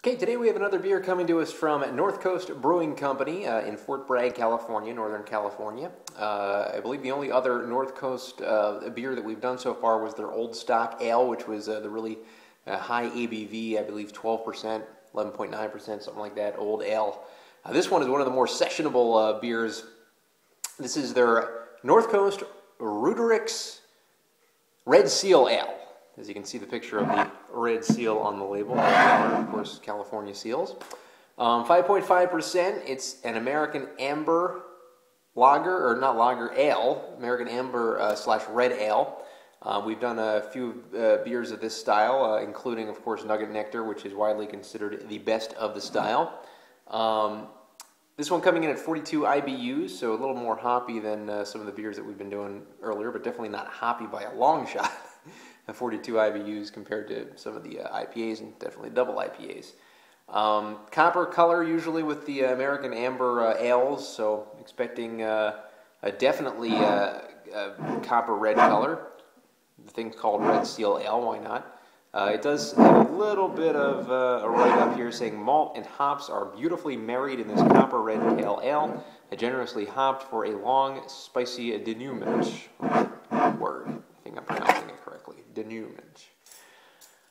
Okay, today we have another beer coming to us from North Coast Brewing Company in Fort Bragg, California, Northern California. I believe the only other North Coast beer that we've done so far was their Old Stock Ale, which was the really high ABV, I believe 12%, 11.9%, something like that, Old Ale. This one is one of the more sessionable beers. This is their North Coast Ruderic's Red Seal Ale. As you can see the picture of the red seal on the label, of course, California seals. 5.5%, it's an American Amber Lager, or not Lager, Ale, American Amber slash Red Ale. We've done a few beers of this style, including, of course, Nugget Nectar, which is widely considered the best of the style. This one coming in at 42 IBUs, so a little more hoppy than some of the beers that we've been doing earlier, but definitely not hoppy by a long shot. 42 IBUs compared to some of the IPAs, and definitely double IPAs. Copper color usually with the American Amber ales, so expecting definitely a copper red color. The thing's called Red Seal Ale, why not? It does have a little bit of a write-up here saying malt and hops are beautifully married in this copper red pale ale, generously hopped for a long, spicy denouement. Word. I think I'm pronouncing it correctly. Denouement.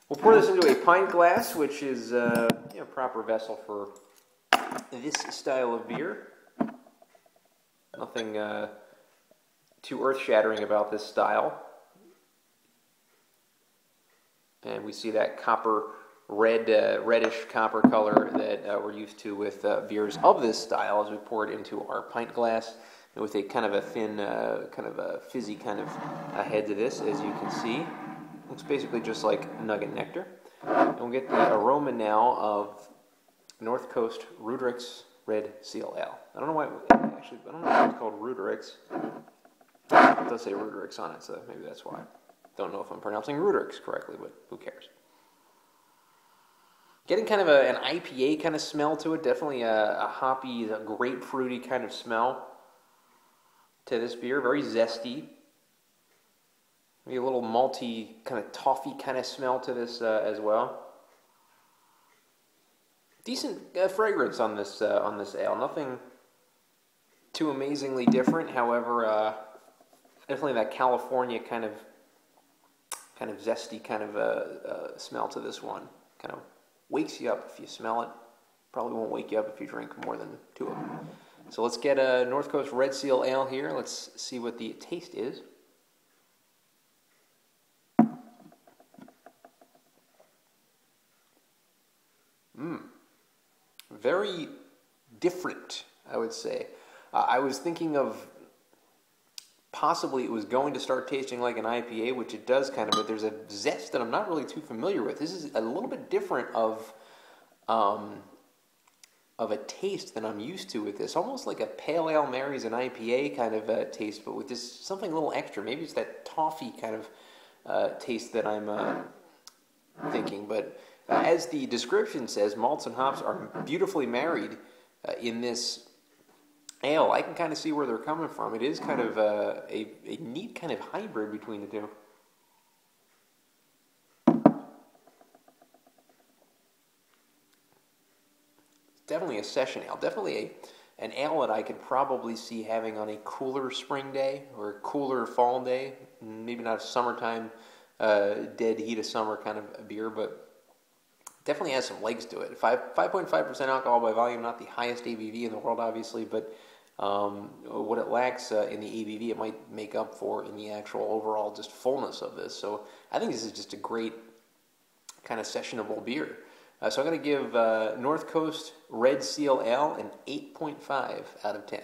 We'll pour this into a pint glass, which is a proper vessel for this style of beer. Nothing too earth-shattering about this style. And we see that copper red, reddish copper color that we're used to with beers of this style as we pour it into our pint glass. And with a kind of a thin, kind of a fizzy kind of head to this, as you can see. Looks basically just like Nugget Nectar. And we'll get the aroma now of North Coast Ruderic's Red Seal Ale. I don't know why, actually, I don't know why it's called Ruderic's. It does say Ruderic's on it, so maybe that's why. Don't know if I'm pronouncing Ruderic's correctly, but who cares? Getting kind of an IPA kind of smell to it, definitely a hoppy, a grapefruity kind of smell to this beer, very zesty. Maybe a little malty, kind of toffee kind of smell to this as well. Decent fragrance on this ale. Nothing too amazingly different. However, definitely that California kind of zesty kind of smell to this one. Kind of wakes you up if you smell it. Probably won't wake you up if you drink more than two of them. So let's get a North Coast Red Seal Ale here. Let's see what the taste is. Very different, I would say. I was thinking of possibly it was going to start tasting like an IPA, which it does kind of, but there's a zest that I'm not really too familiar with. This is a little bit different of a taste than I'm used to with this. Almost like a pale ale marries an IPA kind of taste, but with this something a little extra. Maybe it's that toffee kind of taste that I'm thinking. But as the description says, malts and hops are beautifully married in this ale. I can kind of see where they're coming from. It is kind of a neat kind of hybrid between the two. Definitely a session ale. Definitely an ale that I could probably see having on a cooler spring day or a cooler fall day. Maybe not a summertime, dead heat of summer kind of a beer, but definitely has some legs to it. 5.5% alcohol by volume, not the highest ABV in the world, obviously, but what it lacks in the ABV, it might make up for in the actual overall just fullness of this. So I think this is just a great kind of sessionable beer. So I'm going to give North Coast Red Seal Ale an 8.5 out of 10.